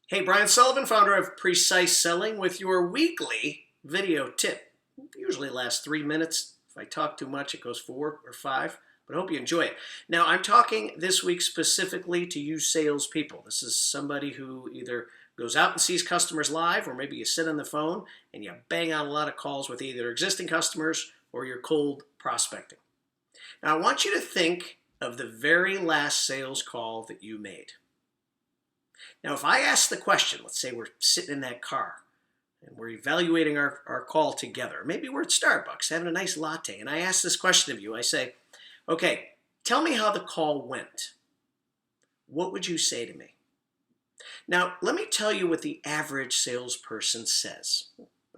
Hey, Brian Sullivan, founder of Precise Selling, with your weekly video tip. It usually lasts 3 minutes. If I talk too much, it goes 4 or 5, but I hope you enjoy it. Now, I'm talking this week specifically to you salespeople. This is somebody who either goes out and sees customers live, or maybe you sit on the phone and you bang out a lot of calls with either existing customers or you're cold prospecting. Now, I want you to think of the very last sales call that you made. Now, if I ask the question, let's say we're sitting in that car and we're evaluating our call together. Maybe we're at Starbucks having a nice latte, and I ask this question of you. I say, okay, tell me how the call went. What would you say to me? Now, let me tell you what the average salesperson says.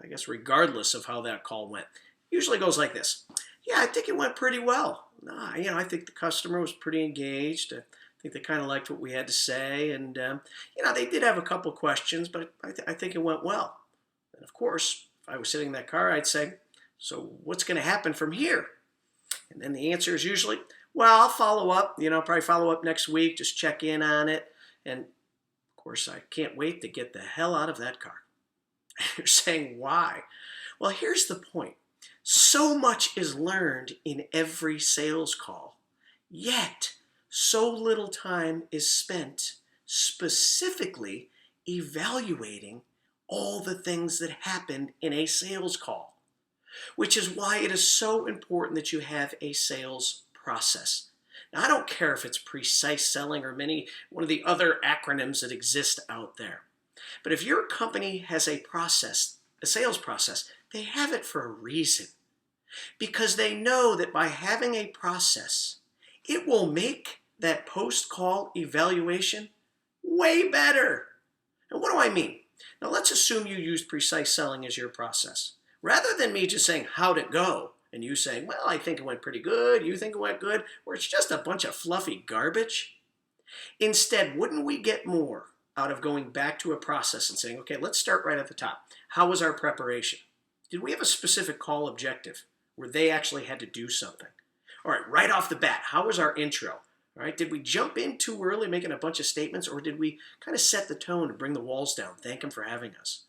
I guess regardless of how that call went. Usually goes like this. Yeah, I think it went pretty well. I think the customer was pretty engaged. I think they kind of liked what we had to say, and they did have a couple questions, but I think it went well. And of course, if I was sitting in that car, I'd say, so what's going to happen from here? And then the answer is usually, well, I'll follow up, probably follow up next week, just check in on it. And of course, I can't wait to get the hell out of that car. You're saying, why? Well, here's the point. So much is learned in every sales call, yet so little time is spent specifically evaluating all the things that happened in a sales call, which is why it is so important that you have a sales process. Now, I don't care if it's precise selling or one of the other acronyms that exist out there. But if your company has a process, a sales process, they have it for a reason. Because they know that by having a process, it will make that post-call evaluation way better. And what do I mean? Now, let's assume you used precise selling as your process. Rather than me just saying, how'd it go? And you saying, well, I think it went pretty good, you think it went good, or it's just a bunch of fluffy garbage. Instead, wouldn't we get more out of going back to a process and saying, okay, let's start right at the top. How was our preparation? Did we have a specific call objective where they actually had to do something? All right off the bat, how was our intro? All right, did we jump in too early making a bunch of statements, or did we kind of set the tone and bring the walls down, thank them for having us?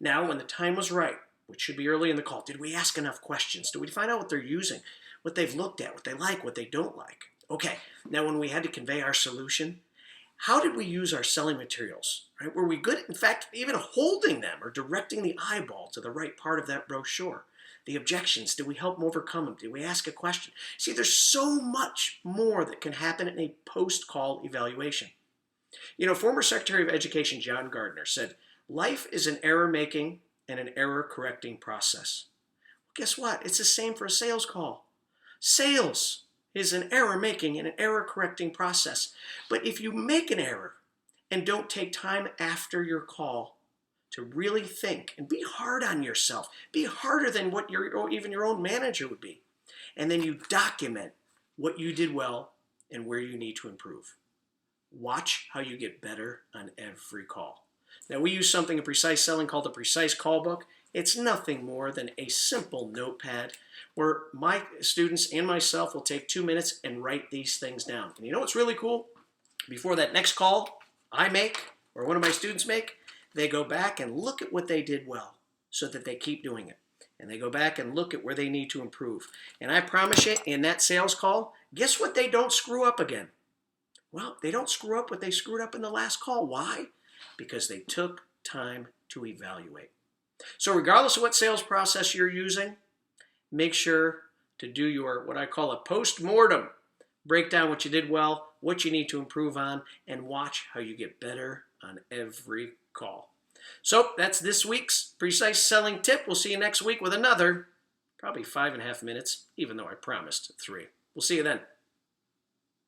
Now, when the time was right, which should be early in the call, did we ask enough questions? Did we find out what they're using, what they've looked at, what they like, what they don't like? Okay, now when we had to convey our solution, how did we use our selling materials? Right? Were we good, in fact, even holding them or directing the eyeball to the right part of that brochure? The objections, did we help them overcome them? Did we ask a question? See, there's so much more that can happen in a post-call evaluation. Former Secretary of Education John Gardner said, life is an error-making and an error-correcting process. Well, guess what? It's the same for a sales call. Sales is an error-making and an error-correcting process. But if you make an error and don't take time after your call to really think and be hard on yourself, be harder than what even your own manager would be, and then you document what you did well and where you need to improve. Watch how you get better on every call. Now, we use something in Precise Selling called the Precise Call Book. It's nothing more than a simple notepad where my students and myself will take 2 minutes and write these things down. And you know what's really cool? Before that next call I make or one of my students make, they go back and look at what they did well so that they keep doing it. And they go back and look at where they need to improve. And I promise you, in that sales call, guess what they don't screw up again? Well, they don't screw up what they screwed up in the last call. Why? Because they took time to evaluate. So regardless of what sales process you're using, make sure to do your, what I call a post-mortem. Break down what you did well, what you need to improve on, and watch how you get better on every call. So that's this week's Precise Selling tip. We'll see you next week with another, probably 5.5 minutes, even though I promised 3. We'll see you then.